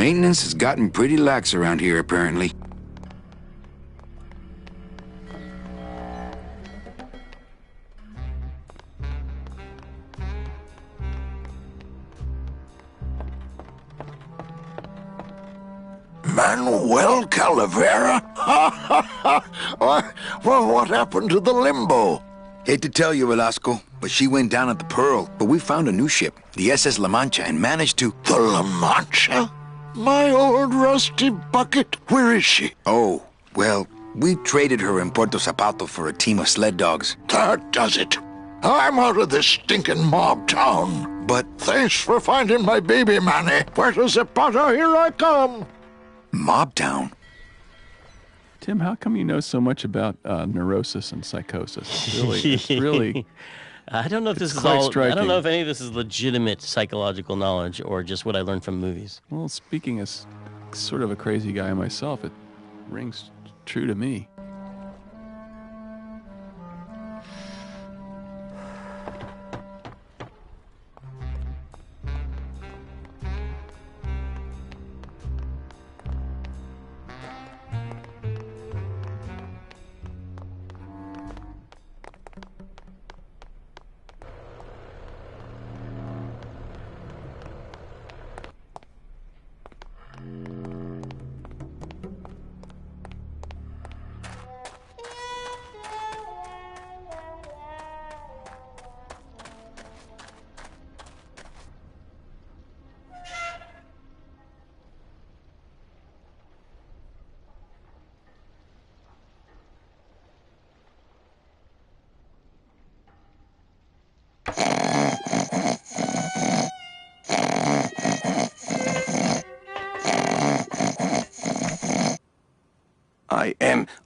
Maintenance has gotten pretty lax around here, apparently. Manuel Calavera? Well, what happened to the Limbo? Hate to tell you, Velasco, but she went down at the Pearl. But we found a new ship, the SS La Mancha, and managed to... The La Mancha? My old rusty bucket. Where is she? Oh, well, we traded her in Puerto Zapato for a team of sled dogs. That does it. I'm out of this stinking mob town. But... Thanks for finding my baby, Manny. Puerto Zapato, here I come. Mob town? Tim, how come you know so much about neurosis and psychosis? It's really I don't know if this is quite all. striking. I don't know if any of this is legitimate psychological knowledge or just what I learned from movies. Well, speaking as sort of a crazy guy myself, it rings true to me.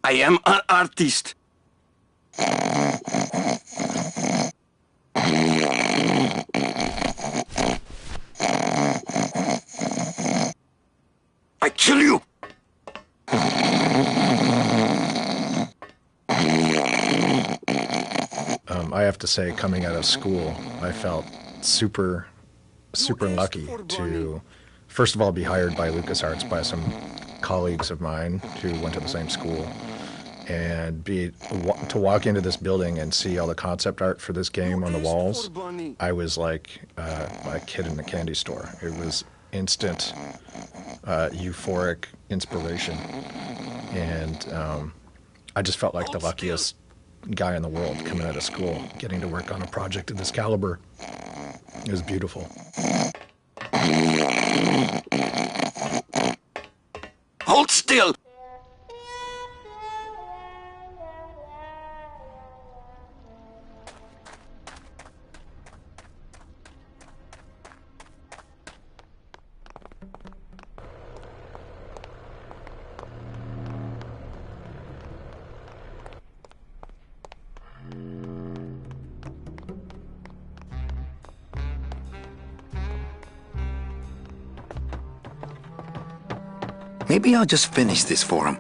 I am an artist. I kill you. I have to say, coming out of school, I felt super lucky to, first of all, be hired by LucasArts by some colleagues of mine who went to the same school, and to walk into this building and see all the concept art for this game on the walls. I was like a kid in a candy store. It was instant, euphoric inspiration, and I just felt like the luckiest guy in the world coming out of school, getting to work on a project of this caliber. It was beautiful. Hold still. Maybe I'll just finish this for him.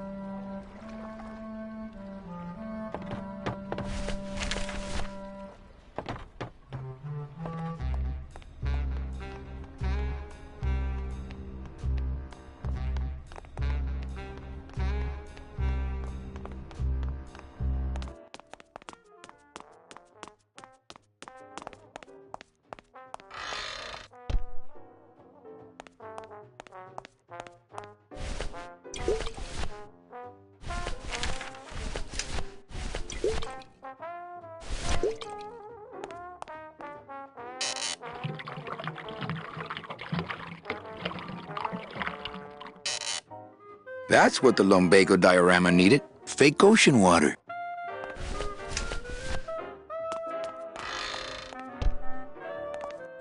That's what the lumbago diorama needed. Fake ocean water.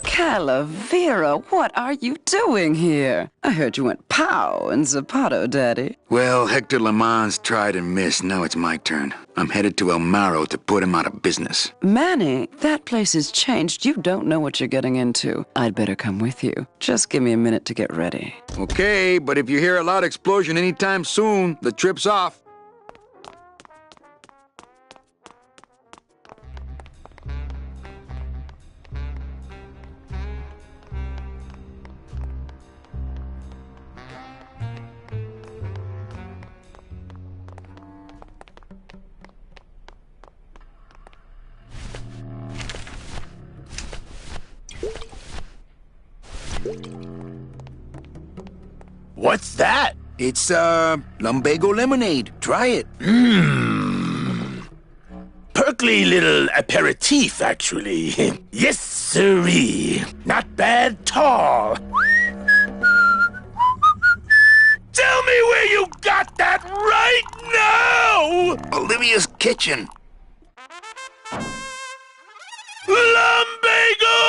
Calavera, what are you doing here? I heard you went pow in Zapato, Daddy. Well, Hector Le Mans tried and missed. Now it's my turn. I'm headed to El Maro to put him out of business. Manny, that place has changed. You don't know what you're getting into. I'd better come with you. Just give me a minute to get ready. Okay, but if you hear a loud explosion anytime soon, the trip's off. What's that? It's, lumbago lemonade. Try it. Perkly little aperitif, actually. Yes, sirree. Not bad, tall. Tell me where you got that right now! Olivia's kitchen. Lumbago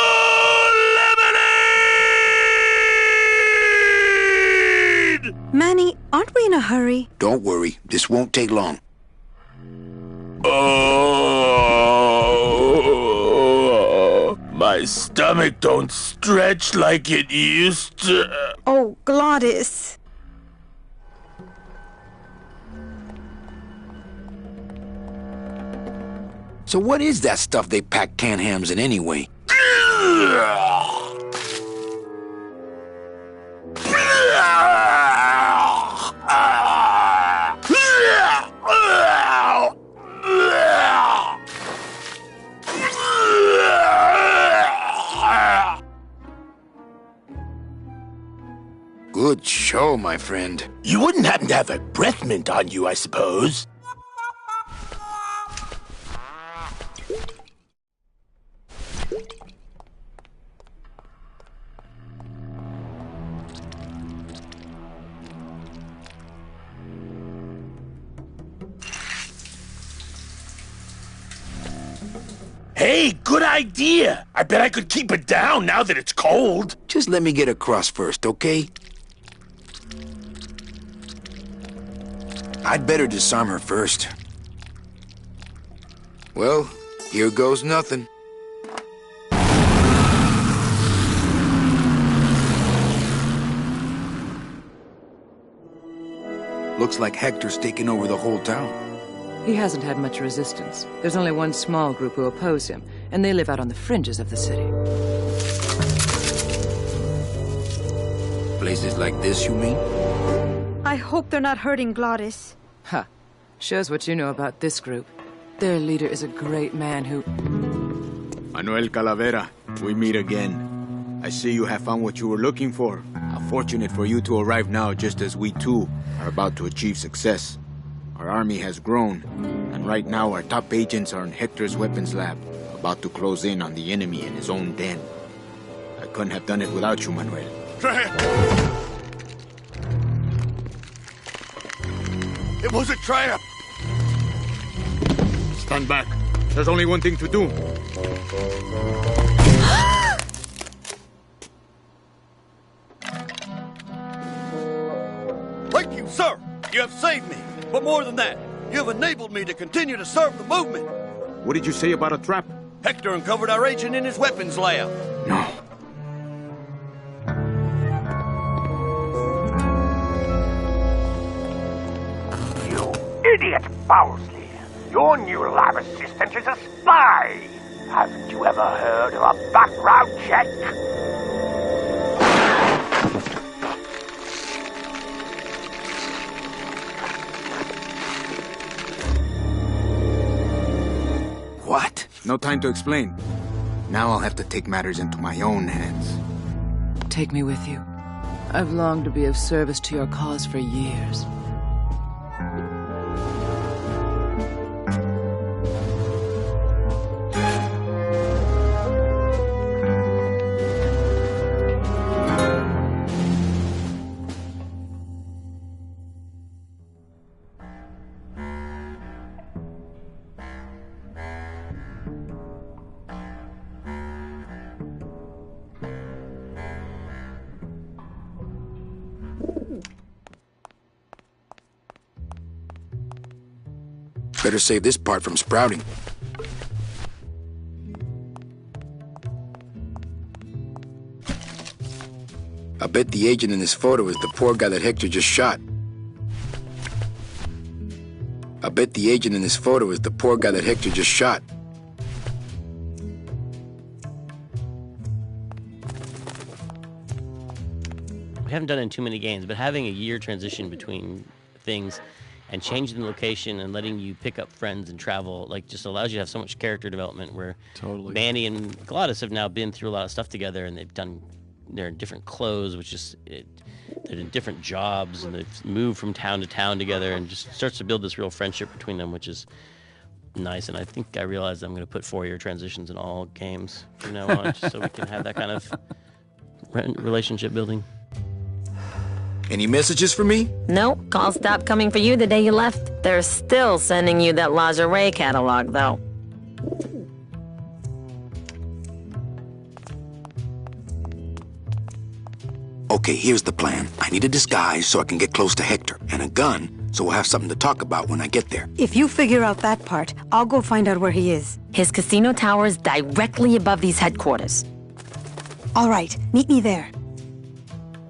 lemonade! Manny, aren't we in a hurry? Don't worry. This won't take long. Oh, my stomach don't stretch like it used to. Oh, Glottis. So what is that stuff they pack canned hams in anyway? Good show, my friend. You wouldn't happen to have a breath mint on you, I suppose? Hey, good idea! I bet I could keep it down now that it's cold. Just let me get across first, okay? I'd better disarm her first. Well, here goes nothing. Looks like Hector's taken over the whole town. He hasn't had much resistance. There's only one small group who oppose him, and they live out on the fringes of the city. Places like this, you mean? I hope they're not hurting Glottis. Ha! Shows what you know about this group. Their leader is a great man who... Manuel Calavera, we meet again. I see you have found what you were looking for. How fortunate for you to arrive now, just as we too are about to achieve success. Our army has grown, and right now our top agents are in Hector's weapons lab, about to close in on the enemy in his own den. I couldn't have done it without you, Manuel. It was a trap! Stand back. There's only one thing to do. Thank you, sir! You have saved me! But more than that, you have enabled me to continue to serve the movement! What did you say about a trap? Hector uncovered our agent in his weapons lab. No. You idiot, Bowsley! Your new lab assistant is a spy! Haven't you ever heard of a background check? What? No time to explain. Now I'll have to take matters into my own hands. Take me with you. I've longed to be of service to your cause for years. Better save this part from sprouting. I bet the agent in this photo is the poor guy that Hector just shot. I bet the agent in this photo is the poor guy that Hector just shot. We haven't done it in too many games, but having a year transition between things and changing the location and letting you pick up friends and travel, like, just allows you to have so much character development where Totally. Manny and Glottis have now been through a lot of stuff together, and they've done they're in different clothes, which is they're in different jobs, and they've moved from town to town together, and just starts to build this real friendship between them, which is nice. And I think I realized I'm going to put 4-year transitions in all games from now on, just so we can have that kind of relationship building. Any messages for me? Nope, calls stopped coming for you the day you left. They're still sending you that lingerie catalog, though. Okay, here's the plan. I need a disguise so I can get close to Hector, and a gun so we'll have something to talk about when I get there. If you figure out that part, I'll go find out where he is. His casino tower is directly above these headquarters. All right, meet me there.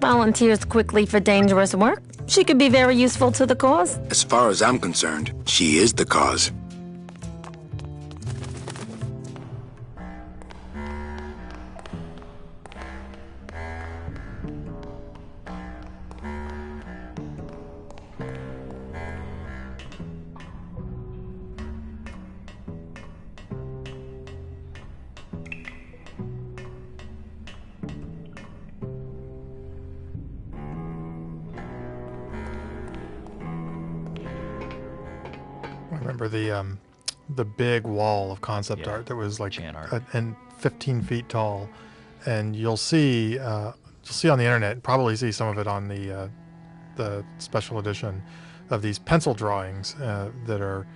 Volunteers quickly for dangerous work. She could be very useful to the cause. As far as I'm concerned, she is the cause. I remember the big wall of concept art that was like and 15 feet tall, and you'll see on the internet, probably see some of it on the special edition of these pencil drawings that are,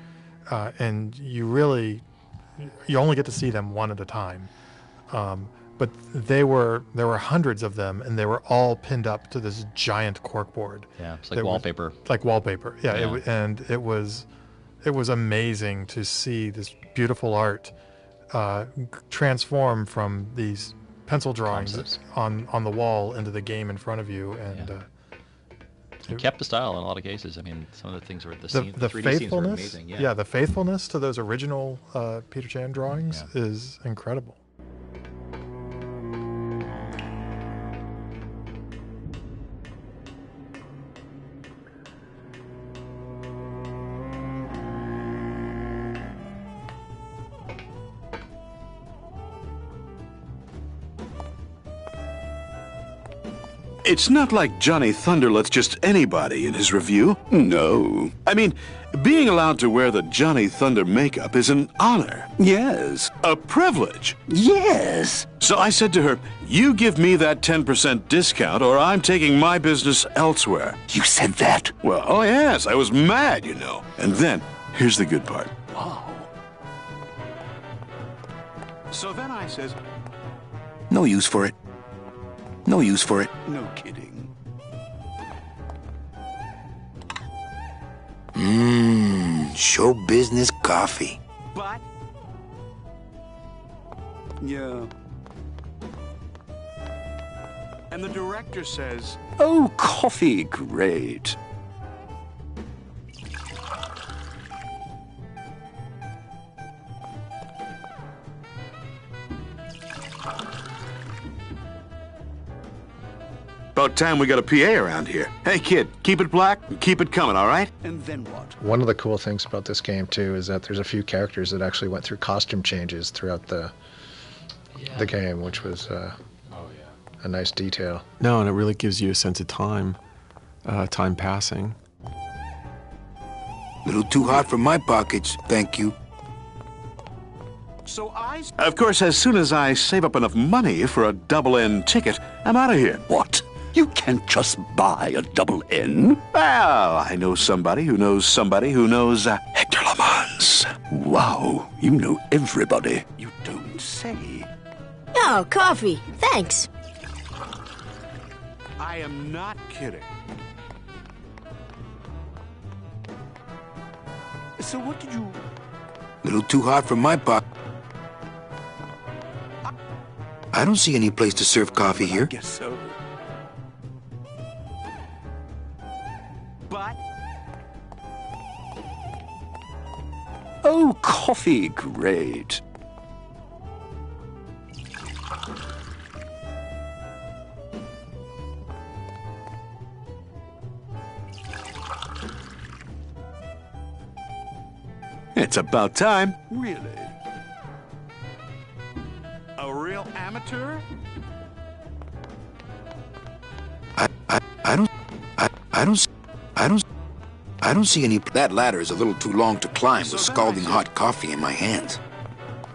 and you only get to see them one at a time, but there were hundreds of them, and they were all pinned up to this giant corkboard. Yeah, it's like wallpaper. Like wallpaper, yeah. It was amazing to see this beautiful art transform from these pencil drawings on the wall into the game in front of you, and it kept the style in a lot of cases. I mean, some of the things were the 3D faithfulness. scenes were amazing. Yeah, the faithfulness to those original Peter Chan drawings is incredible. It's not like Johnny Thunder lets just anybody in his review. No. I mean, being allowed to wear the Johnny Thunder makeup is an honor. Yes. A privilege. Yes. So I said to her, you give me that 10% discount or I'm taking my business elsewhere. You said that? Well, oh yes, I was mad, you know. And then, here's the good part. Wow. So then I says, No use for it. No use for it. no kidding. Show business coffee. But? Yeah. And the director says, oh, coffee, great. About time we got a PA around here. Hey, kid, keep it black and keep it coming, all right? And then what? One of the cool things about this game, too, is that there's a few characters that actually went through costume changes throughout the game, which was a nice detail. No, and it really gives you a sense of time passing. Little too hot for my pockets, thank you. So of course, as soon as I save up enough money for a double-N ticket, I'm out of here. What? You can't just buy a double-N? Well, I know somebody who knows Hector Lamans. Wow, you know everybody. You don't say. Oh, coffee. Thanks. I am not kidding. So what did you... Little too hot for my pocket. I don't see any place to serve coffee here. I guess so. But... Oh, coffee, great. It's about time. Really? A real amateur? I don't see any... That ladder is a little too long to climb with scalding hot coffee in my hands.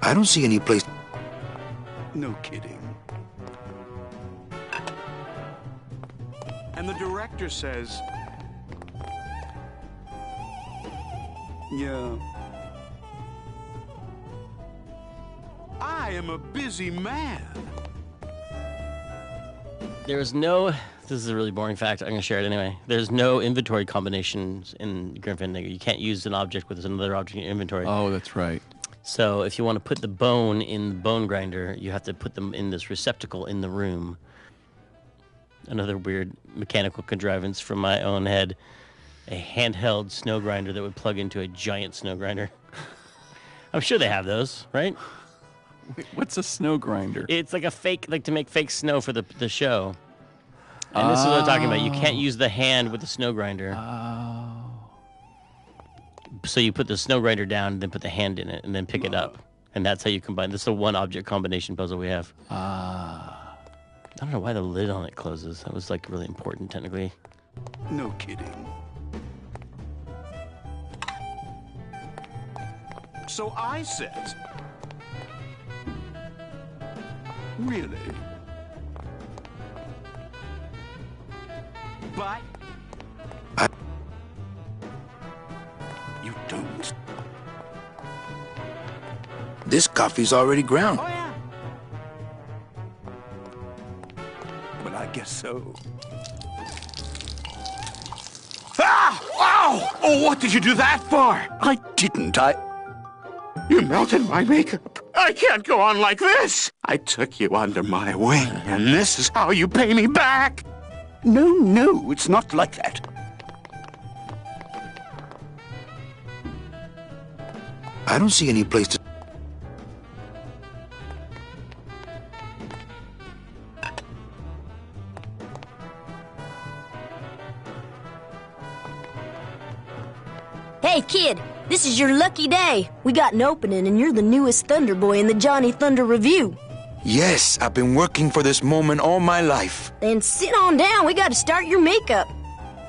I don't see any place... No kidding. And the director says... Yeah. I am a busy man. There is no... This is a really boring fact. I'm going to share it anyway. There's no inventory combinations in Grim Fandango. You can't use an object with another object in your inventory. Oh, that's right. So if you want to put the bone in the bone grinder, you have to put them in this receptacle in the room. Another weird mechanical contrivance from my own head. A handheld snow grinder that would plug into a giant snow grinder. I'm sure they have those, right? Wait, what's a snow grinder? It's like a fake, like to make fake snow for the show. And this is what I'm talking about. You can't use the hand with the snow grinder. Oh. So you put the snow grinder down, and then put the hand in it, and then pick it up. And that's how you combine. This is the one object combination puzzle we have. I don't know why the lid on it closes. That was like really important technically. No kidding. So I said... Really? But... You don't. This coffee's already ground. Oh, yeah. Well, I guess so. Ah! Ow! Oh, what did you do that for? I didn't. You melted my makeup. I can't go on like this. I took you under my wing, and this is how you pay me back. No, it's not like that. I don't see any place to... Hey, kid, this is your lucky day. We got an opening, and you're the newest Thunder Boy in the Johnny Thunder Review. Yes, I've been working for this moment all my life. Then sit on down. We got to start your makeup.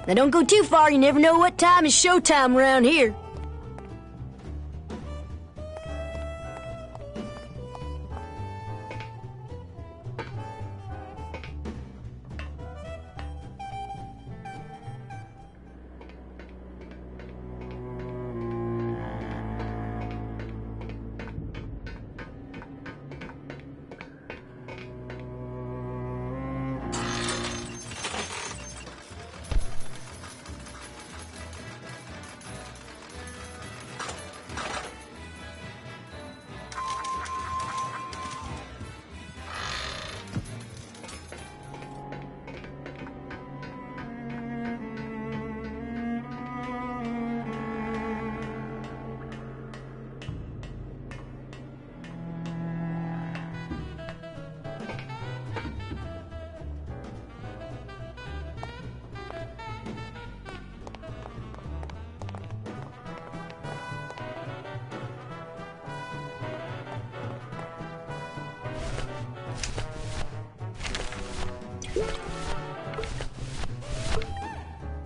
Now, don't go too far. You never know what time is showtime around here.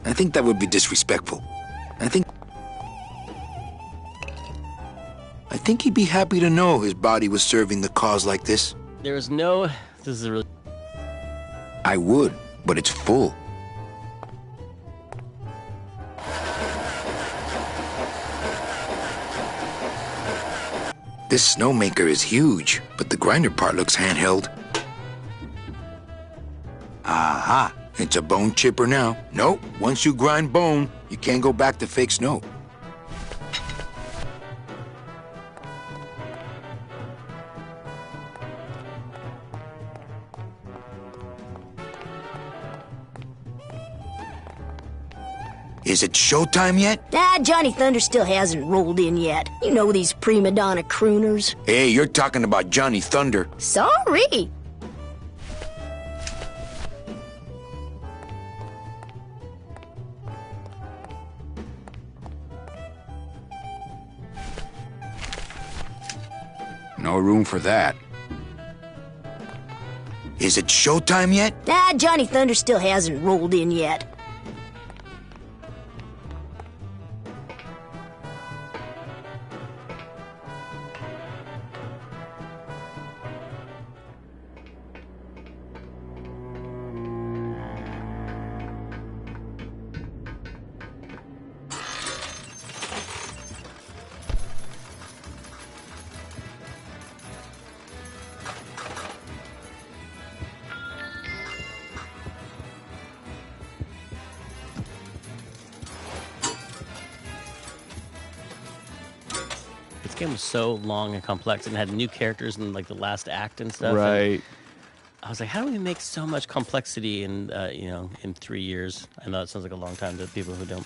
I think that would be disrespectful. I think he'd be happy to know his body was serving the cause like this. There is no... This is a really... I would, but it's full. This snowmaker is huge, but the grinder part looks handheld. Aha! It's a bone chipper now. Nope, once you grind bone, you can't go back to fake snow. Is it showtime yet? Johnny Thunder still hasn't rolled in yet. You know these prima donna crooners. Hey, you're talking about Johnny Thunder. Sorry. No room for that. Is it showtime yet? Johnny Thunder still hasn't rolled in yet. this game was so long and complex and had new characters in like the last act and stuff. Right. And I was like, how do we make so much complexity in in 3 years? I know it sounds like a long time to people who don't.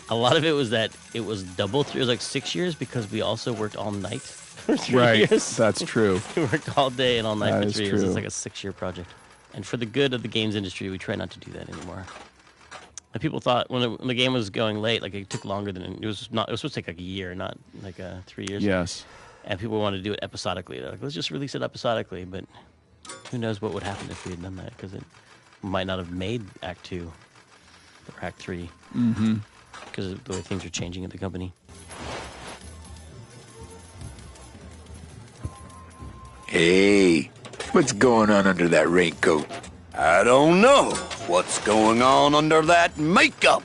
A lot of it was that it was double. It was like 6 years because we also worked all night for 3 years. That's true. We worked all day and all night That for is 3 years. true. It's like a 6-year project. And for the good of the games industry, we try not to do that anymore. And people thought when the game was going late, like it took longer than it was not. It was supposed to take like a year, not like 3 years. Yes. And people wanted to do it episodically. They're like, let's just release it episodically. But who knows what would happen if we had done that? Because it might not have made Act 2 or Act 3. Mm-hmm. Because of the way things are changing at the company. Hey, what's going on under that raincoat? I don't know what's going on under that makeup.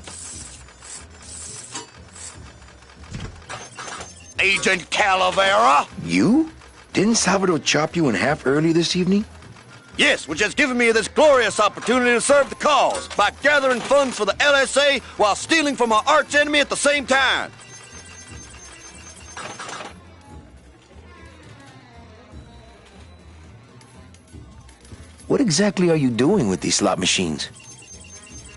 Agent Calavera? You? Didn't Salvador chop you in half early this evening? Yes, which has given me this glorious opportunity to serve the cause by gathering funds for the LSA while stealing from our arch enemy at the same time. What exactly are you doing with these slot machines?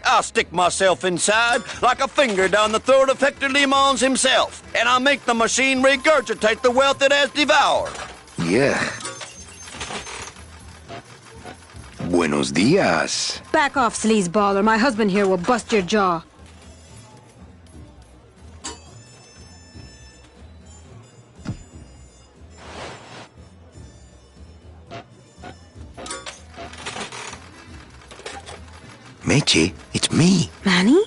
I'll stick myself inside like a finger down the throat of Hector Limons himself, and I'll make the machine regurgitate the wealth it has devoured. Yeah. Buenos dias. Back off, sleazeball, or my husband here will bust your jaw. Meche, it's me. Manny?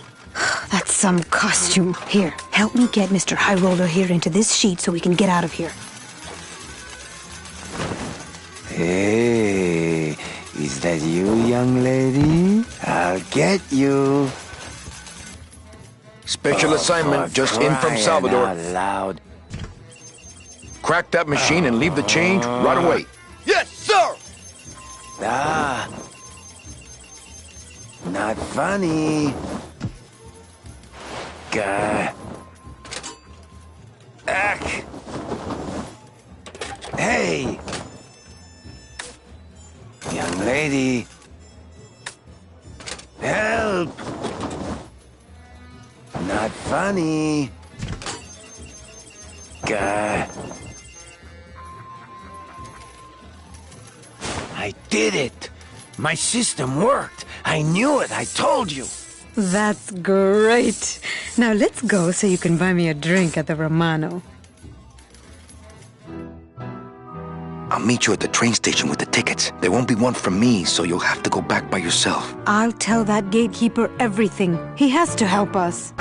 That's some costume. Here, help me get Mr. High Roller here into this sheet so we can get out of here. Hey, is that you, young lady? I'll get you. Special assignment just in from Salvador. Out loud. Crack that machine and leave the change right away. Yes, sir! Ah. Not funny. Gah. Ack. Hey. Young lady. Help. Not funny. Gah. I did it. My system worked. I knew it. I told you. That's great. Now let's go so you can buy me a drink at the Romano. I'll meet you at the train station with the tickets. There won't be one from me, so you'll have to go back by yourself. I'll tell that gatekeeper everything. He has to help us.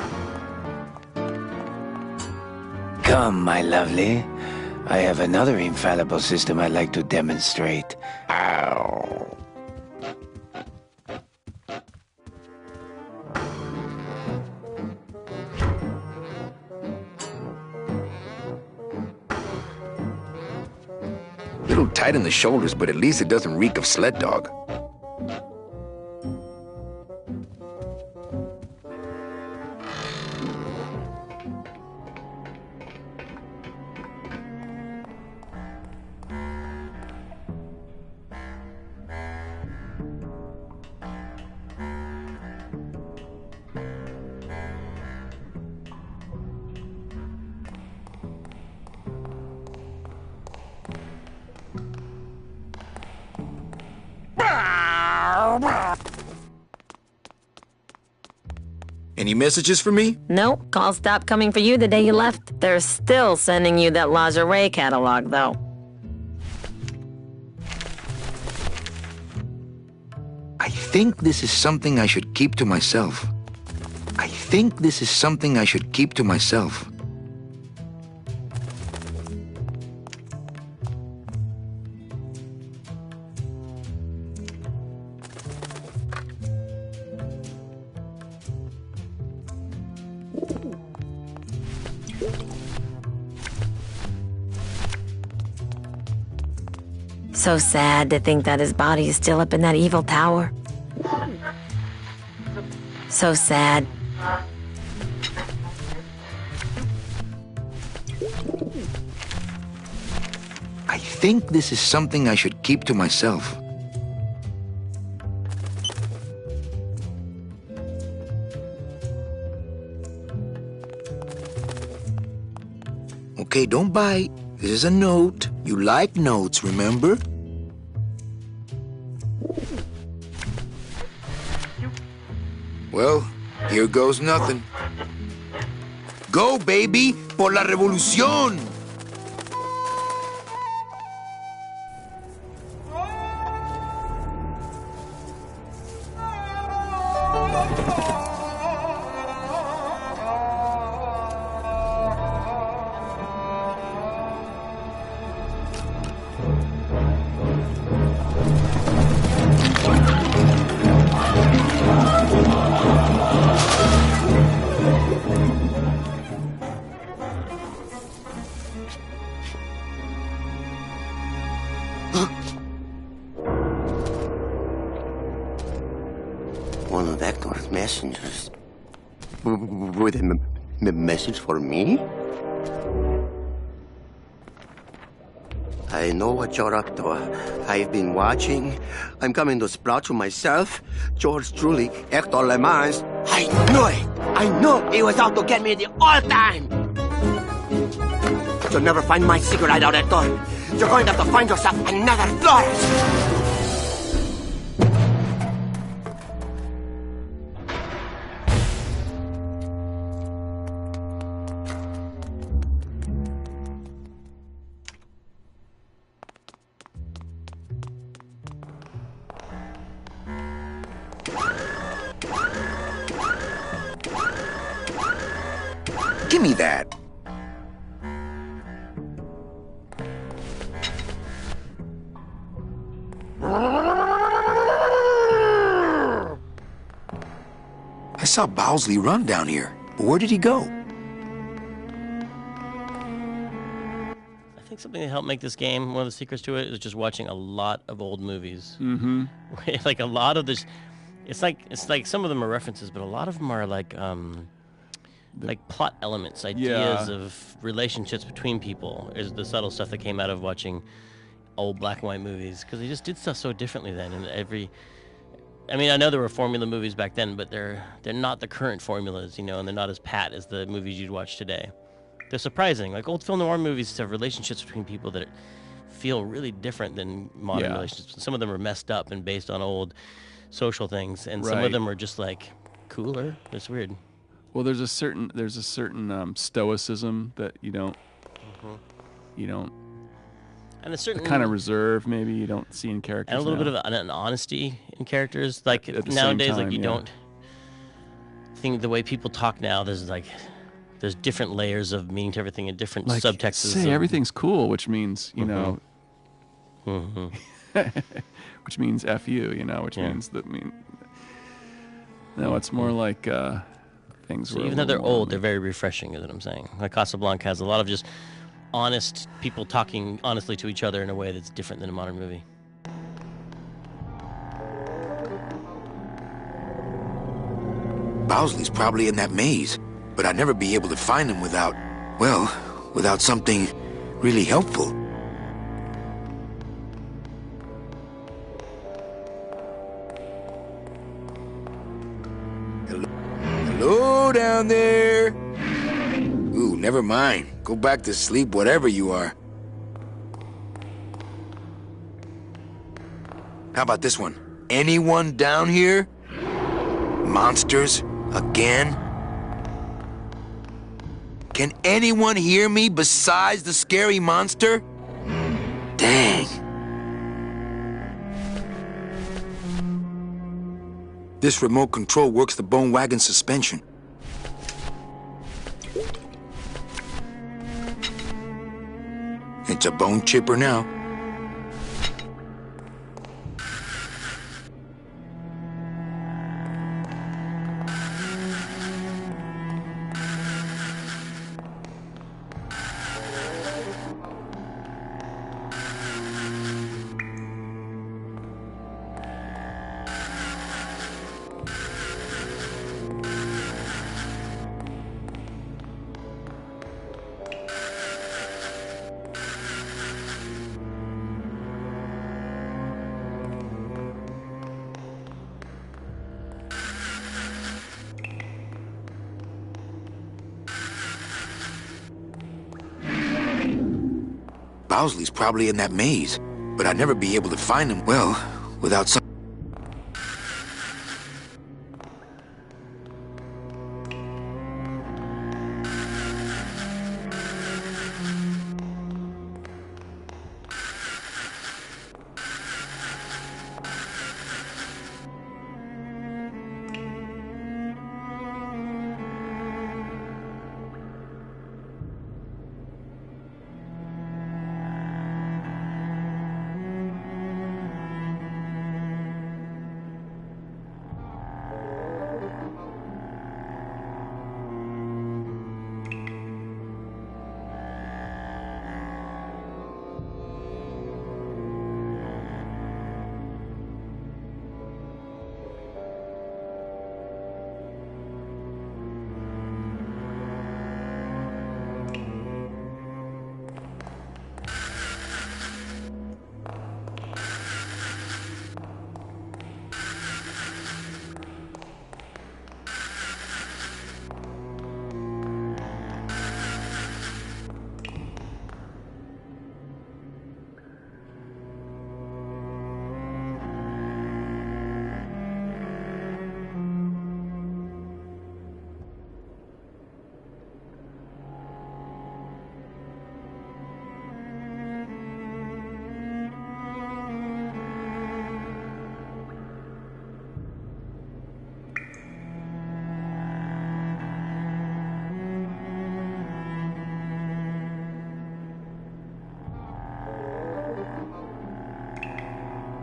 Come, my lovely. I have another infallible system I'd like to demonstrate. Ow. Little tight in the shoulders, but at least it doesn't reek of sled dog. Any messages for me? Nope. Calls stopped coming for you the day you left. They're still sending you that lingerie catalog, though. I think this is something I should keep to myself. I think this is something I should keep to myself. So sad to think that his body is still up in that evil tower. So sad. I think this is something I should keep to myself. Okay, don't bite. This is a note. You like notes, remember? Well, here goes nothing. Go, baby, por la revolución! One of Hector's messengers. With a message for me? I know what you're up to. I've been watching. I'm coming to sprout you myself. Yours truly, Hector Le Mans. I knew it! I knew he was out to get me the whole time! You'll never find my secret hideout, Hector. You're going to have to find yourself another Flores! Give me that. I saw Bowsley run down here, but where did he go? I think something that helped make this game, one of the secrets to it, is just watching a lot of old movies. Mm-hmm. Like a lot of this, it's like some of them are references, but a lot of them are like plot elements, ideas of relationships between people. Is the subtle stuff that came out of watching old black and white movies, because they just did stuff so differently then. And I mean, I know there were formula movies back then, but they're not the current formulas, you know, and they're not as pat as the movies you'd watch today. They're surprising. Like old film noir movies have relationships between people that feel really different than modern relationships. Some of them are messed up and based on old social things, and some of them are just like cooler. It's weird. Well, there's a certain stoicism that you don't, and a certain kind of reserve maybe you don't see in characters, and a little bit of an honesty in characters. Like nowadays, time, like you don't think the way people talk now. There's different layers of meaning to everything and different subtexts. Say everything's cool, which means which means F you, which means that no, it's more like things. So even though they're old, they're very refreshing, is what I'm saying. Like Casablanca has a lot of just honest people talking honestly to each other in a way that's different than a modern movie. Bowsley's probably in that maze, but I'd never be able to find him without something really helpful. Hello down there. Ooh, never mind. Go back to sleep, whatever you are. How about this one? Anyone down here? Monsters? Again? Can anyone hear me besides the scary monster? Dang. This remote control works the bone wagon suspension. It's a bone chipper now. Bowsley's probably in that maze, but I'd never be able to find him, well, without some...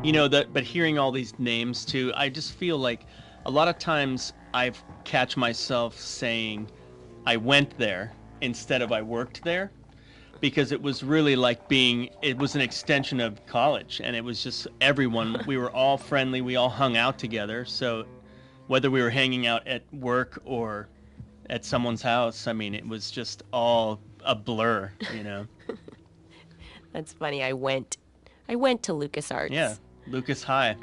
You know, but hearing all these names too, I just feel like a lot of times I catch myself saying I went there instead of I worked there, because it was really like it was an extension of college, and it was just everyone, we were all friendly, we all hung out together. So whether we were hanging out at work or at someone's house, I mean, it was just all a blur, you know. That's funny. I went to LucasArts. Yeah, Lucas High.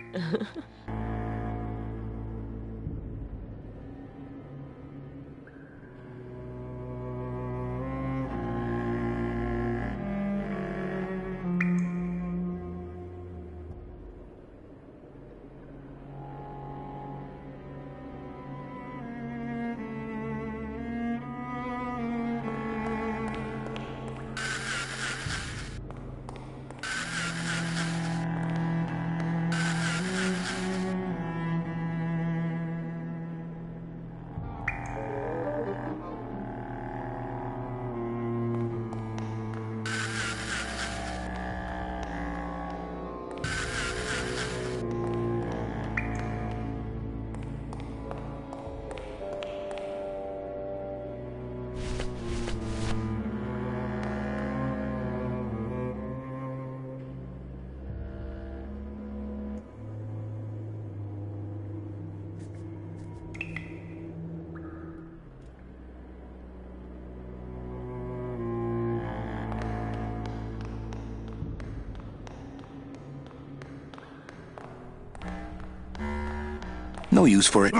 No use for it.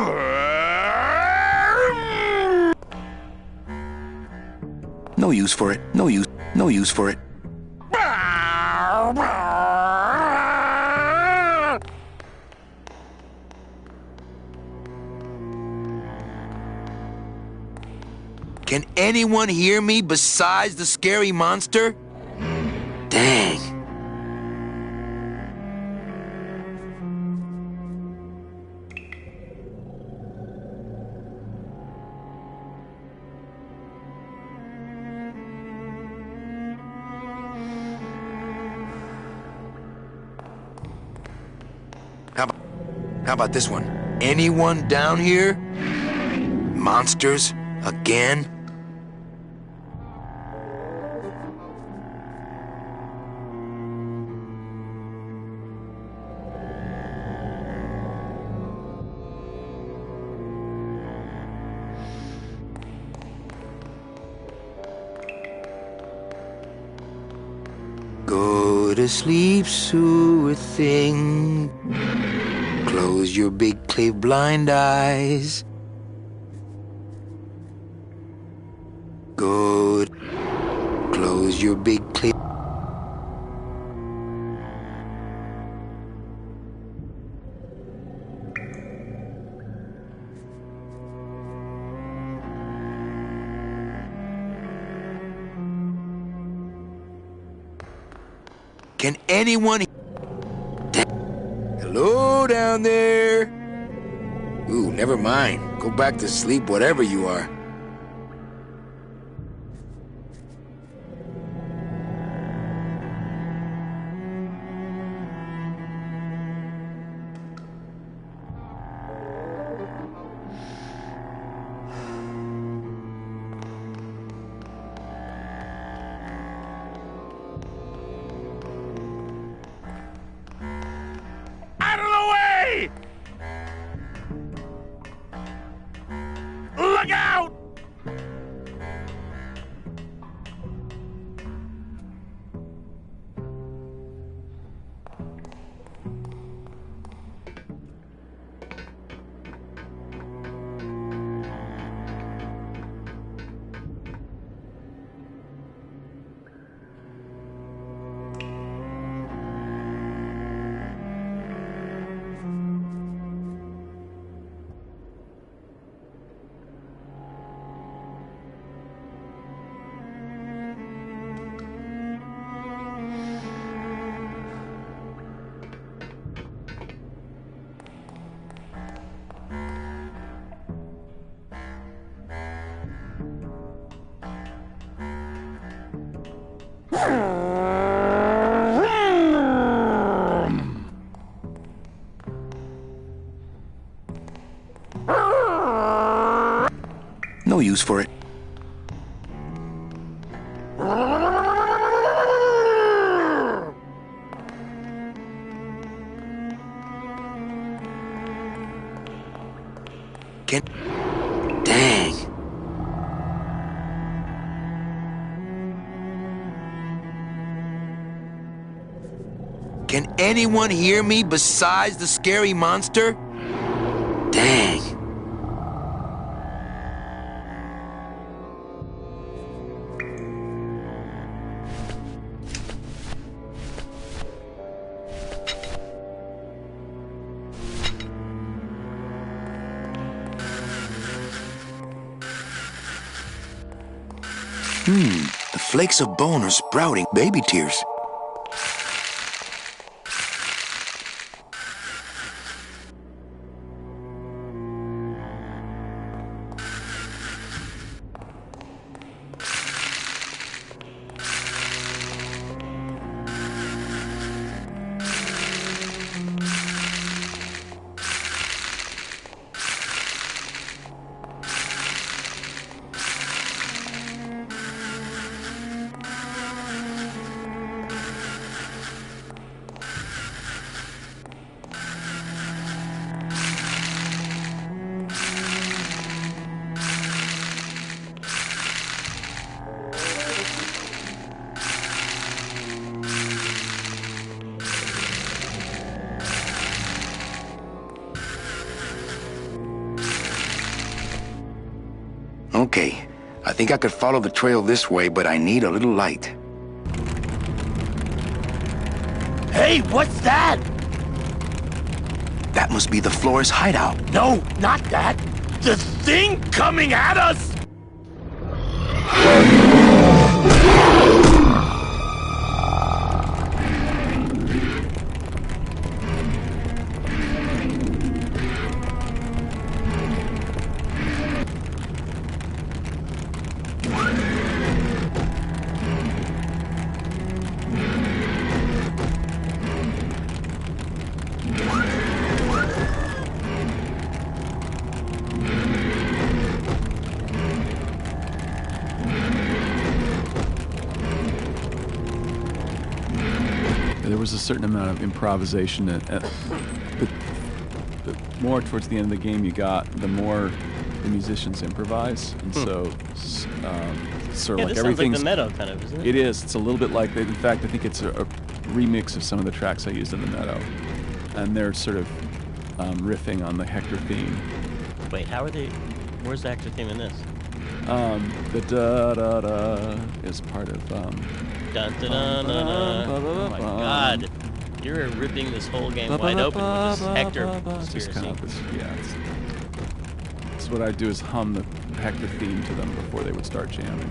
No use for it. No use for it. Can anyone hear me besides the scary monster? Dang. How about this one? Anyone down here? Monsters? Again? Go to sleep, sure thing. Close your big clave blind eyes. Good. Close your big clave. Can anyone... Hello down there? Ooh, never mind. Go back to sleep, whatever you are. Out of the way! Look out! No use for it. Can... Dang. Can anyone hear me besides the scary monster? Dang. The flakes of bone are sprouting baby tears. Okay, I think I could follow the trail this way, but I need a little light. Hey, what's that? That must be the Flores hideout. No, not that. The thing coming at us! There was a certain amount of improvisation, but more towards the end of the game you got, the more the musicians improvise, and so sort of like this sounds like everything's the Meadow kind of, isn't it? It is. It's a little bit like that. In fact, I think it's a remix of some of the tracks I used in the Meadow, and they're sort of riffing on the Hector theme. Wait, how are they? Where's the Hector theme in this? The da da da is part of. Dun, dun, dun, dun, dun. Oh my God! You're ripping this whole game wide open with this Hector conspiracy. It's what I do is hum the Hector theme to them before they would start jamming.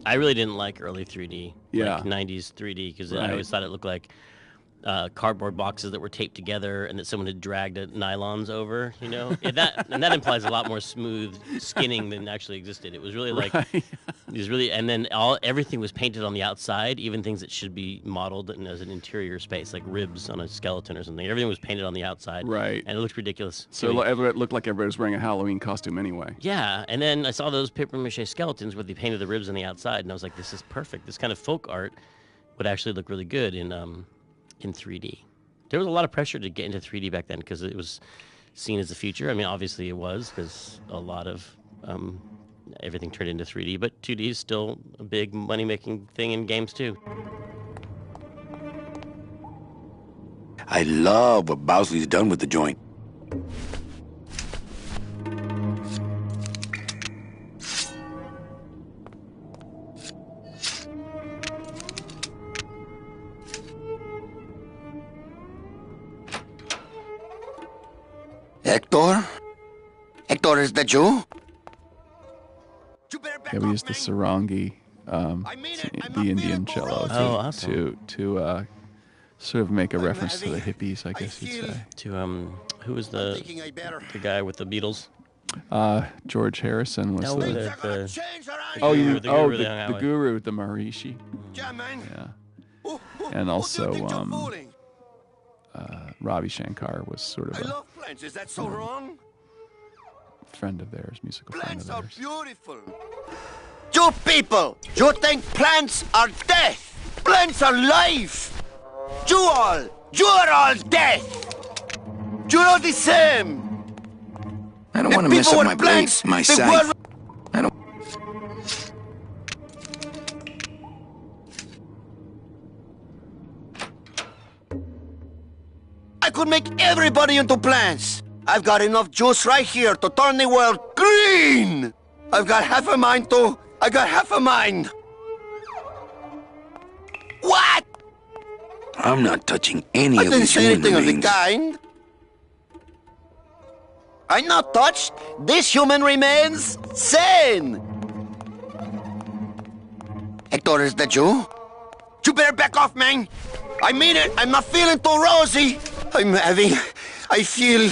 I really didn't like early 3D, Yeah. like 90s 3D, because I Right. always thought it looked like cardboard boxes that were taped together and that someone had dragged nylons over, you know? And that implies a lot more smooth skinning than actually existed. It was really like, it was really, and then everything was painted on the outside, even things that should be modeled as an interior space, like ribs on a skeleton or something. Everything was painted on the outside. Right. And it looked ridiculous. So it looked like everybody was wearing a Halloween costume anyway. Yeah, and then I saw those paper mache skeletons where they painted the ribs on the outside, and I was like, this is perfect. This kind of folk art would actually look really good in 3D. There was a lot of pressure to get into 3D back then because it was seen as the future. I mean, obviously it was, because a lot of everything turned into 3D, but 2D is still a big money-making thing in games too. I love what Bowsley's done with the joint. Hector? Hector, is that you? Yeah, we used the sarangi, the Indian cello, awesome. to sort of make a reference to the hippies, I guess you'd say. To who was the guy with the Beatles? George Harrison was No, the guru, guru, the Maharishi. Yeah, and also Ravi Shankar was sort of a Plants. Is that so wrong? friend of theirs, musical friend Plants of are theirs. beautiful. You people, you think plants are death? Plants are life. You're all death. You're the same. I don't want to mess up my blade, my sight. I don't. I could make everybody into plants. I've got enough juice right here to turn the world green. I've got half a mind to. I got half a mind. What? I'm not touching any I of didn't these say human anything of the remains. kind. I'm not touched. This human remains sane. Hector, is that you? You better back off, man. I mean it. I'm not feeling too rosy. I feel...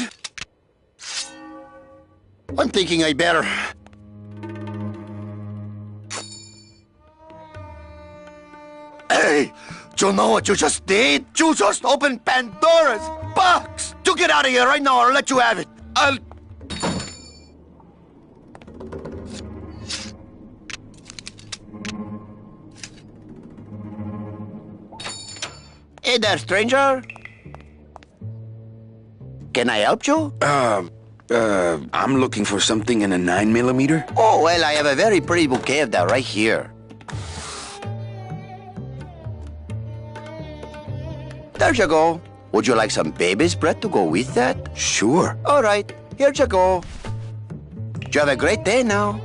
I'm thinking I better... Hey, do you know what you just did? You just opened Pandora's box. You get out of here right now or I'll let you have it. Hey there, stranger. Can I help you? I'm looking for something in a 9mm. Oh, well, I have a very pretty bouquet of that right here. There you go. Would you like some baby's breath to go with that? Sure. All right, here you go. You have a great day now.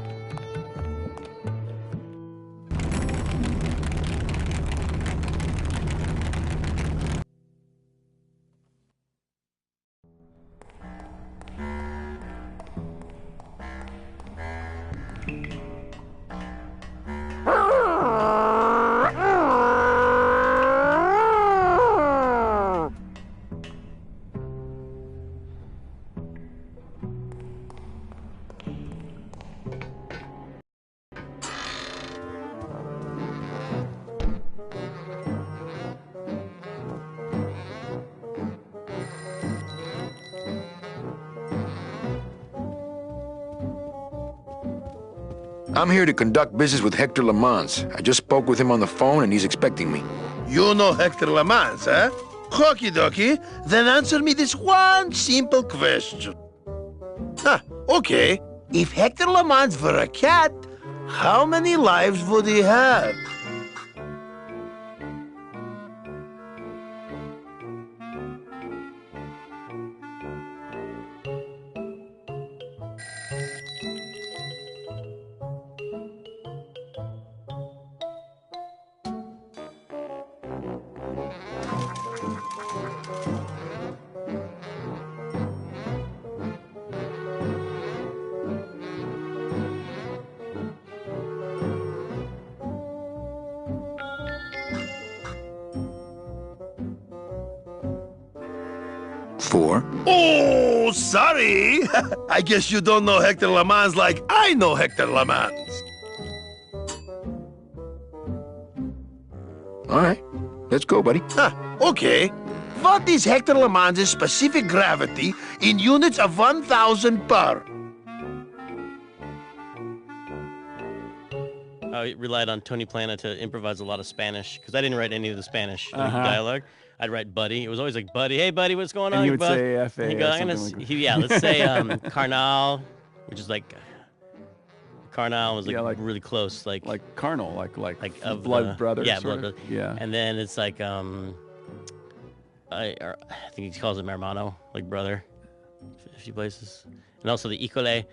I'm here to conduct business with Hector Lamans. I just spoke with him on the phone and he's expecting me. You know Hector Lamans, eh? Okie dokie. Then answer me this one simple question. Okay. If Hector Lamans were a cat, how many lives would he have? PS4. Oh, sorry. I guess you don't know Hector LeMans like I know Hector LeMans. All right, let's go, buddy. Okay. What is Hector LeMans' specific gravity in units of 1,000 per? I relied on Tony Plana to improvise a lot of Spanish because I didn't write any of the Spanish dialogue. I'd write buddy. It was always like, buddy, hey, buddy, what's going on? And you would bud? say F.A. He'd go, or I'm gonna something like yeah, let's say carnal, which is like carnal was like, really close, like carnal, like of blood brothers. Yeah, sort blood of? brother. Yeah. And then it's like I think he calls it hermano, like brother, a few places, and also the Icole.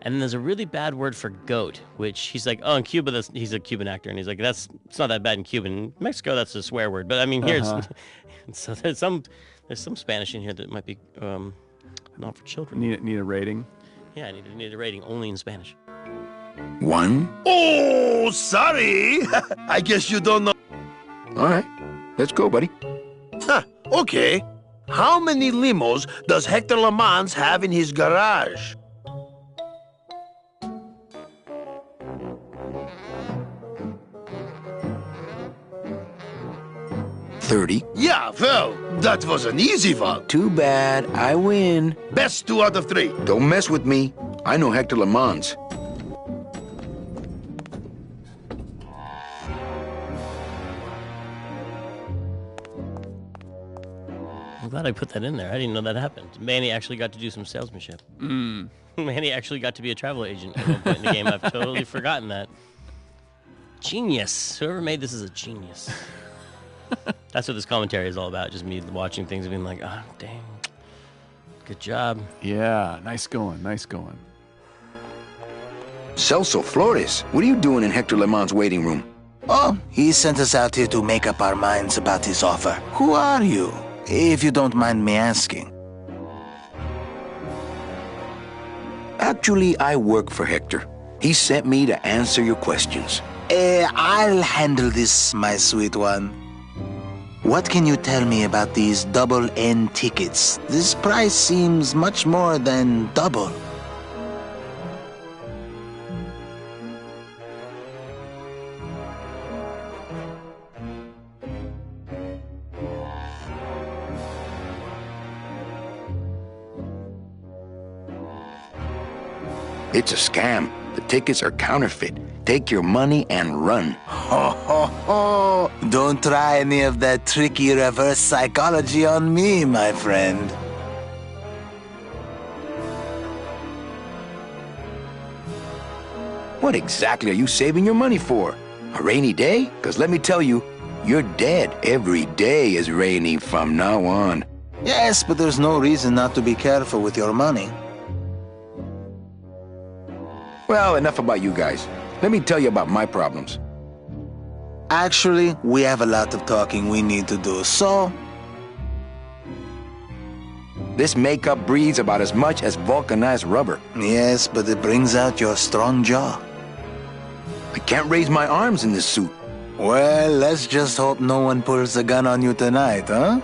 And then there's a really bad word for goat, which he's like, oh, in Cuba, he's a Cuban actor, and he's like, it's not that bad in Cuba. In Mexico, that's a swear word. But I mean, here, it's, so there's some Spanish in here that might be not for children. Need a rating? Yeah, I need a rating only in Spanish. 1. Oh, sorry. I guess you don't know. All right, let's go, buddy. Okay. How many limos does Hector LeMans have in his garage? $30. Yeah, well, that was an easy one. Too bad, I win. Best 2 out of 3. Don't mess with me. I know Hector LeMans. I'm glad I put that in there. I didn't know that happened. Manny actually got to do some salesmanship. Manny actually got to be a travel agent at one point in the game. I've totally forgotten that. Genius. Whoever made this is a genius. That's what this commentary is all about. Just me watching things and being like, oh, dang. Good job. Yeah, nice going, nice going. Celso Flores, what are you doing in Hector LeMans' waiting room? Oh, he sent us out here to make up our minds about his offer. Who are you, if you don't mind me asking? Actually, I work for Hector. He sent me to answer your questions. I'll handle this, my sweet one. What can you tell me about these double N tickets? This price seems much more than double. It's a scam. The tickets are counterfeit. Take your money and run. Ho, ho, ho! Don't try any of that tricky reverse psychology on me, my friend. What exactly are you saving your money for? A rainy day? Because let me tell you, you're dead. Every day is rainy from now on. Yes, but there's no reason not to be careful with your money. Well, enough about you guys. Let me tell you about my problems. Actually, we have a lot of talking we need to do, so... This makeup breathes about as much as vulcanized rubber. Yes, but it brings out your strong jaw. I can't raise my arms in this suit. Well, let's just hope no one pulls a gun on you tonight, huh?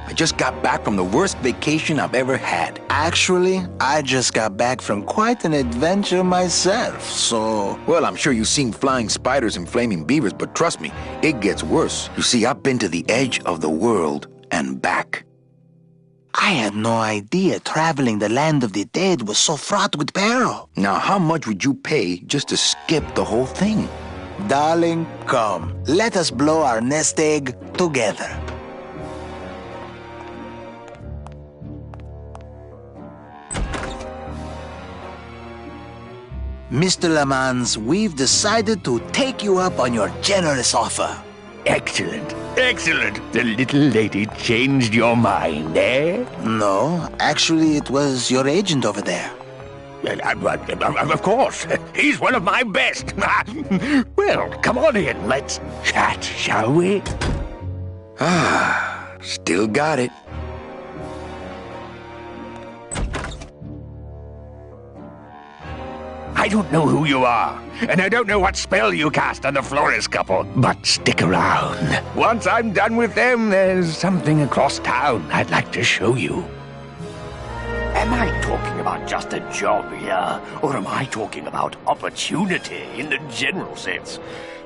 I just got back from the worst vacation I've ever had. Actually, I just got back from quite an adventure myself, so... Well, I'm sure you've seen flying spiders and flaming beavers, but trust me, it gets worse. You see, I've been to the edge of the world and back. I had no idea traveling the land of the dead was so fraught with peril. Now, how much would you pay just to skip the whole thing? Darling, come. Let us blow our nest egg together. Mr. LeMans, we've decided to take you up on your generous offer. Excellent. Excellent. The little lady changed your mind, eh? No, actually, it was your agent over there. Of course. He's one of my best. Well, come on in. Let's chat, shall we? Ah, still got it. I don't know who you are, and I don't know what spell you cast on the Flores couple, but stick around. Once I'm done with them, there's something across town I'd like to show you. Am I talking about just a job here, or am I talking about opportunity in the general sense?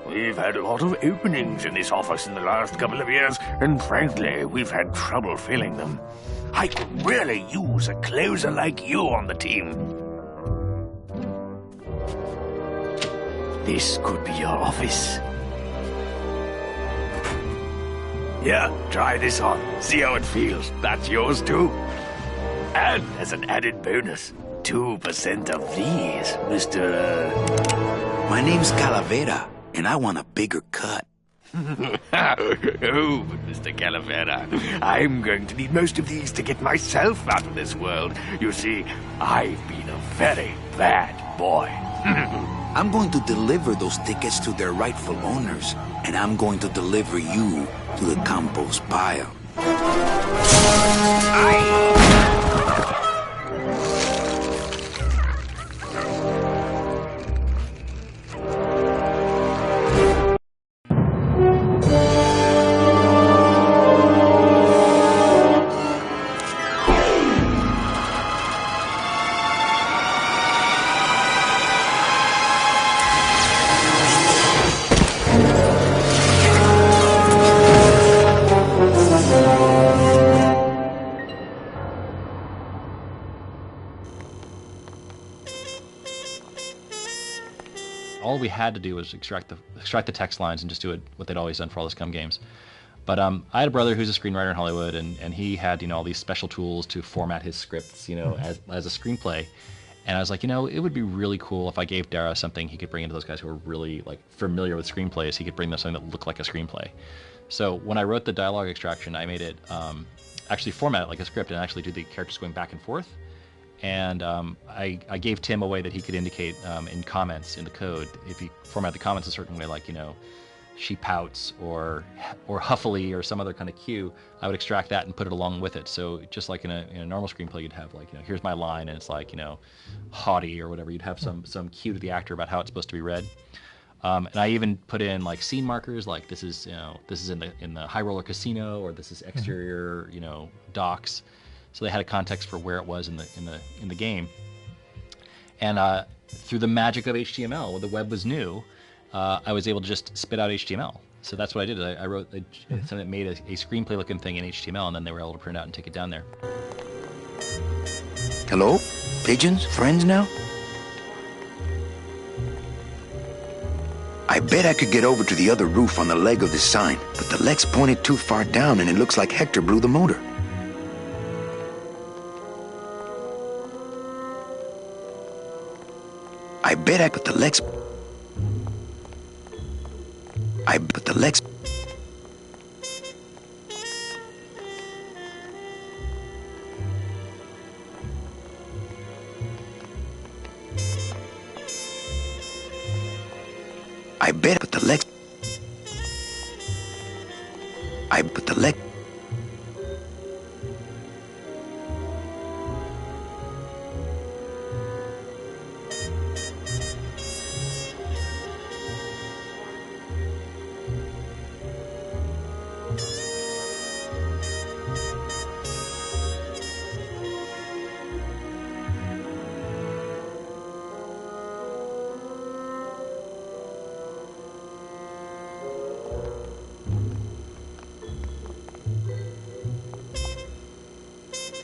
We've had a lot of openings in this office in the last couple of years, and frankly, we've had trouble filling them. I could really use a closer like you on the team. This could be your office. Yeah, try this on. See how it feels. That's yours too. And as an added bonus, 2% of these, Mr. My name's Calavera, and I want a bigger cut. Oh, but Mr. Calavera, I'm going to need most of these to get myself out of this world. You see, I've been a very bad boy. I'm going to deliver those tickets to their rightful owners, and I'm going to deliver you to the compost pile. All we had to do was extract the text lines and just do it what they'd always done for all the Scum games. But I had a brother who's a screenwriter in Hollywood, and he had all these special tools to format his scripts as a screenplay. And I was like, it would be really cool if I gave Dara something he could bring into those guys who are really familiar with screenplays. He could bring them something that looked like a screenplay. So when I wrote the dialogue extraction, I made it actually format it like a script and actually do the characters going back and forth. And I gave Tim a way that he could indicate in comments in the code, if you format the comments a certain way, like, she pouts or huffily or some other kind of cue, I would extract that and put it along with it. So just like in a normal screenplay, you'd have here's my line, and it's like, haughty or whatever. You'd have some cue to the actor about how it's supposed to be read. And I even put in scene markers, like this is in the High Roller Casino, or this is exterior docks. So they had a context for where it was in the game. And through the magic of HTML, when the web was new, I was able to just spit out HTML. So that's what I did. I wrote something that made a screenplay-looking thing in HTML, and then they were able to print out and take it down there. Hello? Pigeons? Friends now? I bet I could get over to the other roof on the leg of this sign, but the leg's pointed too far down, and it looks like Hector blew the motor. I bet I put the legs... I bet the legs... I bet I put the legs... I put the leg...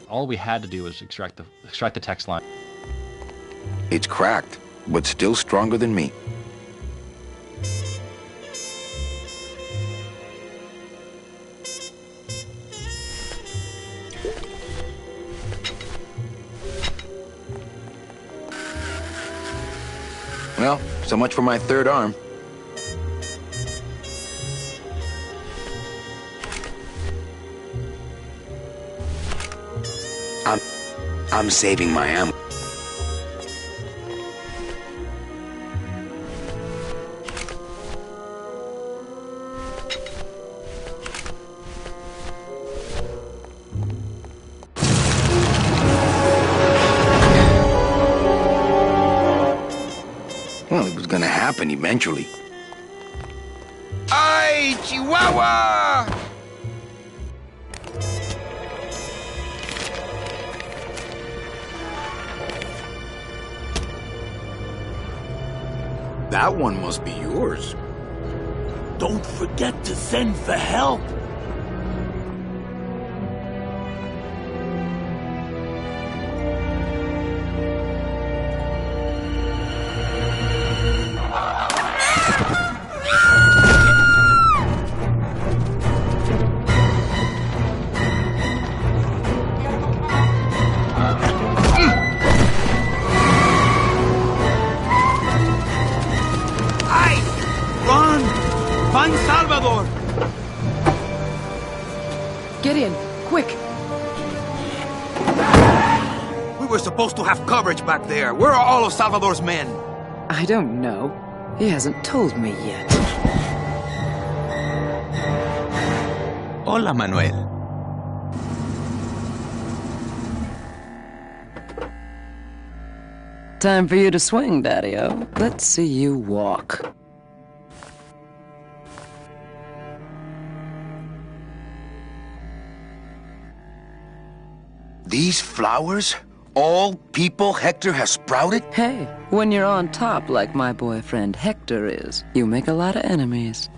All we had to do was extract the text line. It's cracked, but still stronger than me. Well, so much for my third arm. I'm saving my ammo. happen eventually. Ay, Chihuahua! That one must be yours. Don't forget to send for help. Find Salvador! Gideon, quick! We were supposed to have coverage back there. Where are all of Salvador's men? I don't know. He hasn't told me yet. Hola, Manuel. Time for you to swing, Daddy-O. Let's see you walk. These flowers? All people Hector has sprouted? Hey, when you're on top like my boyfriend Hector is, you make a lot of enemies.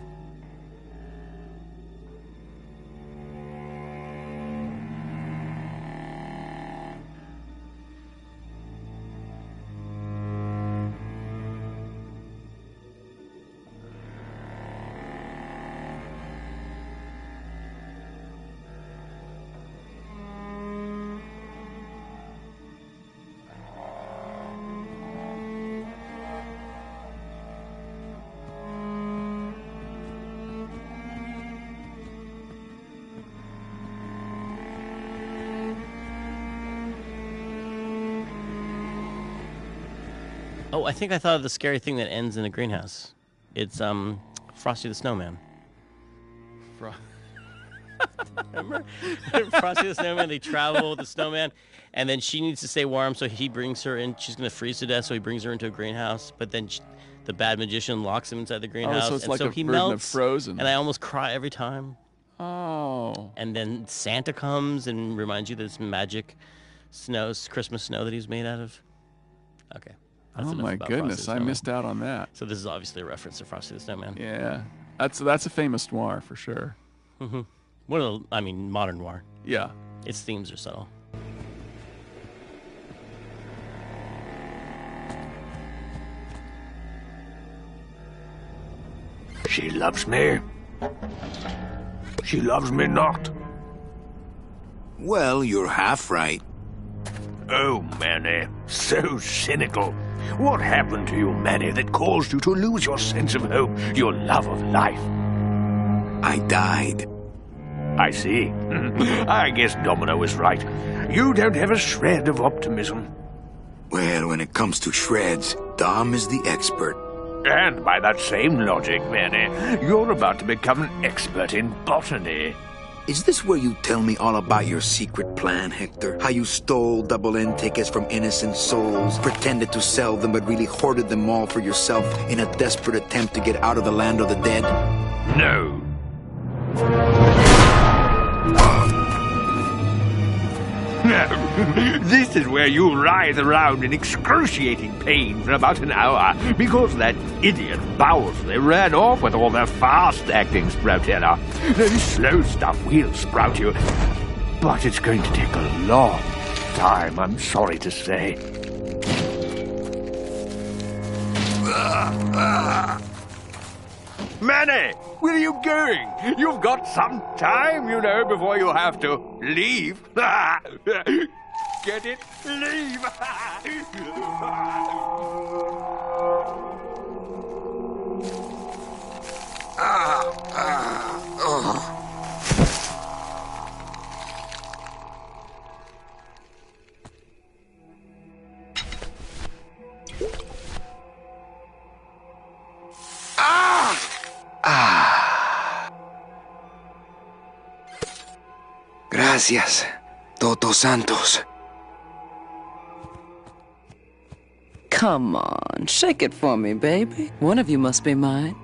Oh, I think I thought of the scary thing that ends in a greenhouse. It's Frosty the Snowman. Remember? Frosty the Snowman, they travel with the snowman, and then she needs to stay warm, so he brings her in. She's going to freeze to death, so he brings her into a greenhouse, but then the bad magician locks him inside the greenhouse. Oh, so it's and like so a he version of melts, Frozen. and I almost cry every time. Oh. And then Santa comes and reminds you that it's magic snow, Christmas snow that he's made out of. Okay. That's Oh enough my about goodness, Frosty the I Snowman. missed out on that. So this is obviously a reference to Frosty the Snowman. Yeah, that's a famous noir for sure. Mm-hmm. Modern noir. Yeah. Its themes are subtle. She loves me. She loves me not. Well, you're half right. Oh, Manny, so cynical. What happened to you, Manny, that caused you to lose your sense of hope, your love of life? I died. I see. I guess Domino was right. You don't have a shred of optimism. Well, when it comes to shreds, Dom is the expert. And by that same logic, Manny, you're about to become an expert in botany. Is this where you tell me all about your secret plan, Hector? How you stole double-end tickets from innocent souls, pretended to sell them but really hoarded them all for yourself in a desperate attempt to get out of the land of the dead? No. This is where you writhe around in excruciating pain for about an hour because that idiot Bowsley ran off with all their fast-acting Sproutella. This slow stuff will sprout you, but it's going to take a long time, I'm sorry to say. Manny, where are you going? You've got some time, you know, before you have to leave. Get it? Leave! Gracias, Toto Santos. Come on, shake it for me, baby. One of you must be mine.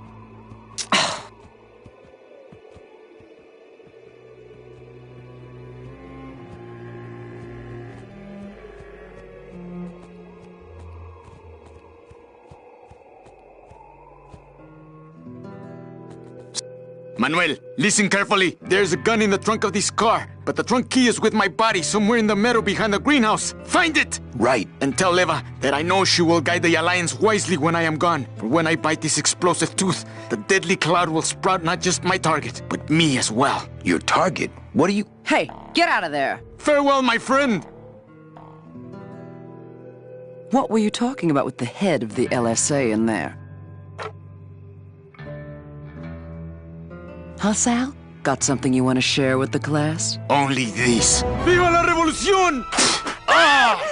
Manuel, listen carefully. There's a gun in the trunk of this car, but the trunk key is with my body somewhere in the meadow behind the greenhouse. Find it! Right. And tell Eva that I know she will guide the Alliance wisely when I am gone. For when I bite this explosive tooth, the deadly cloud will sprout not just my target, but me as well. Your target? What are you... Hey, get out of there! Farewell, my friend! What were you talking about with the head of the LSA in there? Huh, Sal? Got something you want to share with the class? Only this. Viva la revolución! Ah!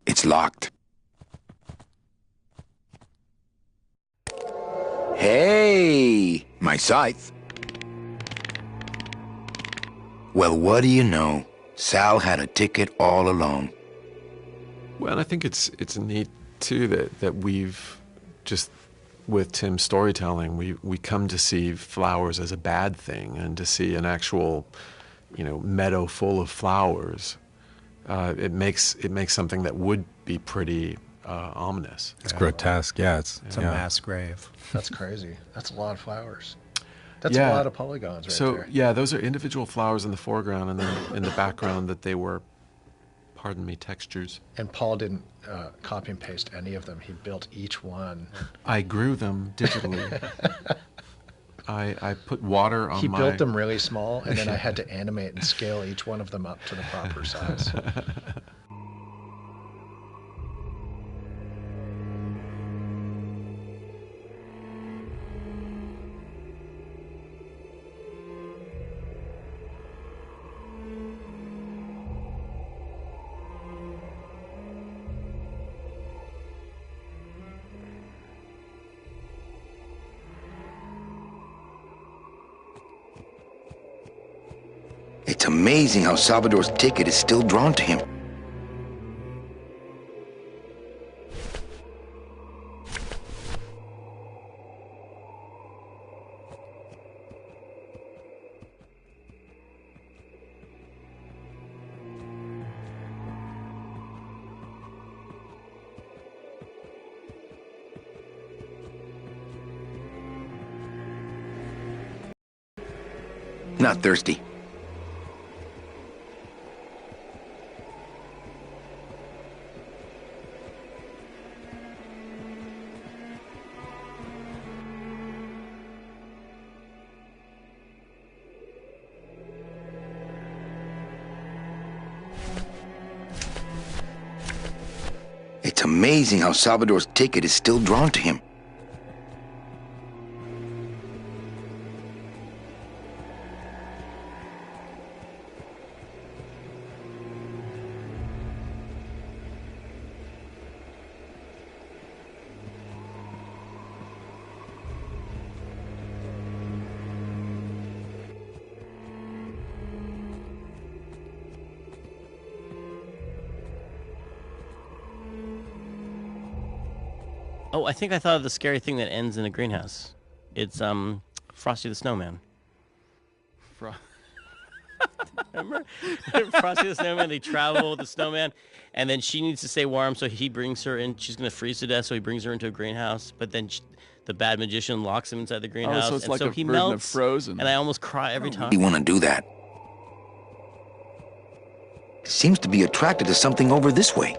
It's locked. Hey, my scythe. Well, what do you know? Sal had a ticket all along. Well, I think it's neat too that we've just with Tim's storytelling, we come to see flowers as a bad thing, and to see an actual, meadow full of flowers. It makes something that would be pretty ominous. It's grotesque. Yeah, it's a mass grave. That's crazy. That's a lot of flowers. That's a lot of polygons right there. Yeah, those are individual flowers in the foreground, and then in the background that they were, pardon me, textures. And Paul didn't copy and paste any of them. He built each one. I grew them digitally. I put water on He my... built them really small, and then I had to animate and scale each one of them up to the proper size. It's amazing how Salvador's ticket is still drawn to him. Not thirsty. It's amazing how Salvador's ticket is still drawn to him. Oh, I think I thought of the scary thing that ends in a greenhouse. It's Frosty the Snowman. Remember? Frosty the Snowman, they travel with the snowman, and then she needs to stay warm, so he brings her in. She's going to freeze to death, so he brings her into a greenhouse, but then the bad magician locks him inside the greenhouse. Oh, so it's and like so a he version of melts, Frozen. and I almost cry every time. You want to do that? Seems to be attracted to something over this way.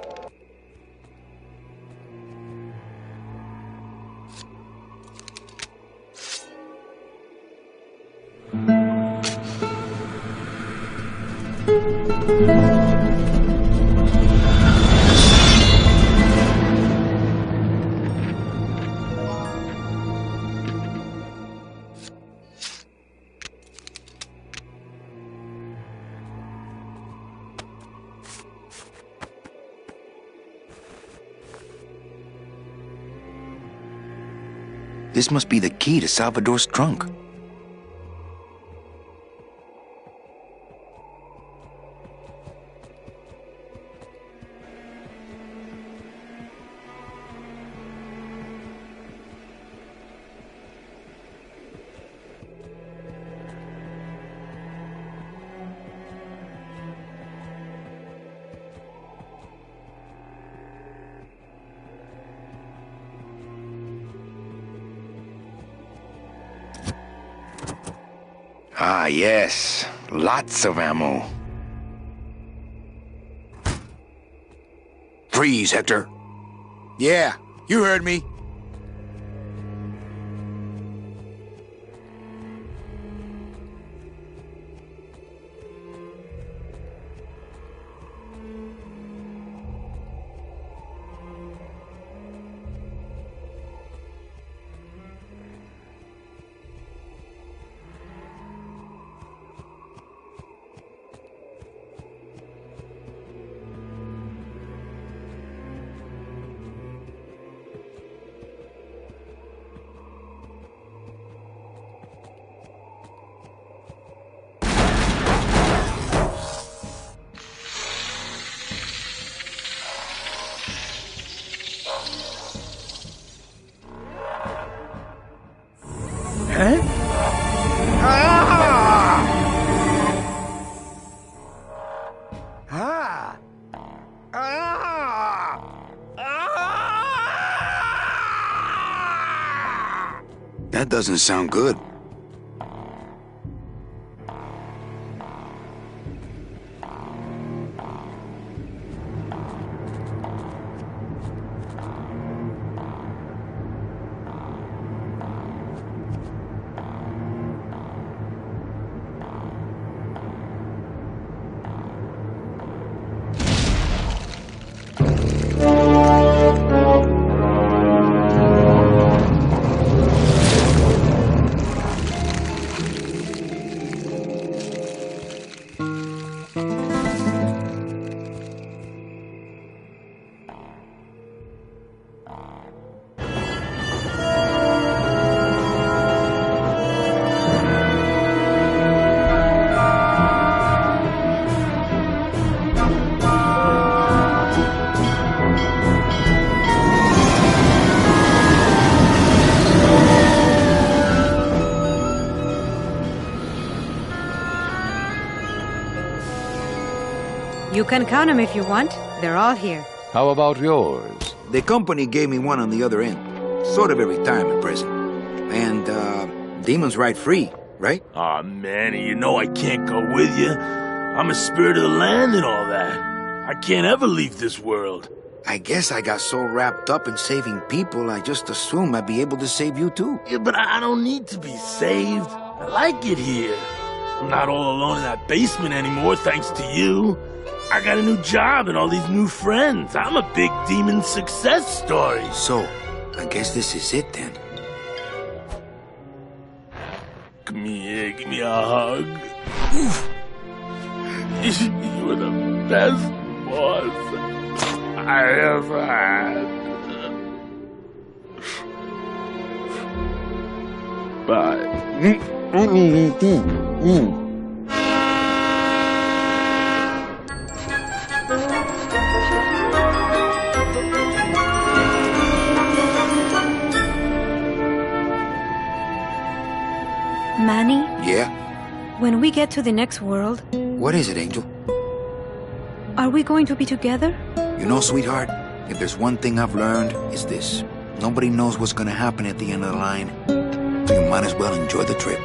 This must be the key to Salvador's trunk. Ah, yes. Lots of ammo. Freeze, Hector. Yeah, you heard me. Huh? Ah! Ah! Ah! Ah! That doesn't sound good. You can count them if you want. They're all here. How about yours? The company gave me one on the other end. Sort of a retirement present. And, demons ride free, right? Aw, man, you know I can't go with you. I'm a spirit of the land and all that. I can't ever leave this world. I guess I got so wrapped up in saving people, I just assumed I'd be able to save you too. Yeah, but I don't need to be saved. I like it here. I'm not all alone in that basement anymore, thanks to you. I got a new job and all these new friends. I'm a big demon success story. So, I guess this is it then. Come here, give me a hug. You were the best boss I ever had. Bye. Manny, Yeah? when we get to the next world, What is it, Angel? are we going to be together? You know, sweetheart, if there's one thing I've learned, it's this. Nobody knows what's gonna happen at the end of the line, so you might as well enjoy the trip.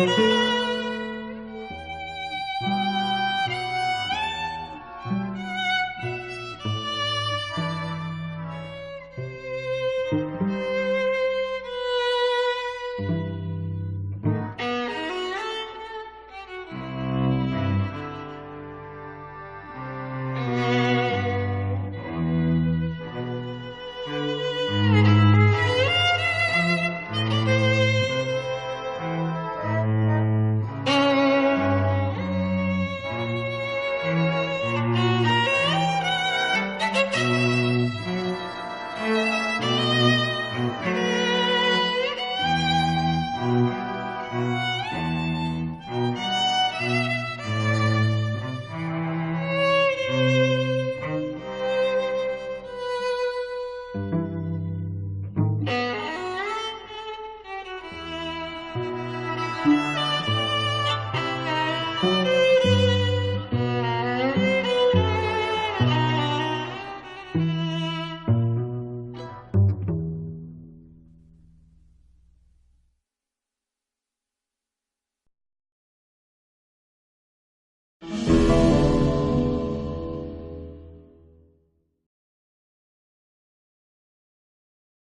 you.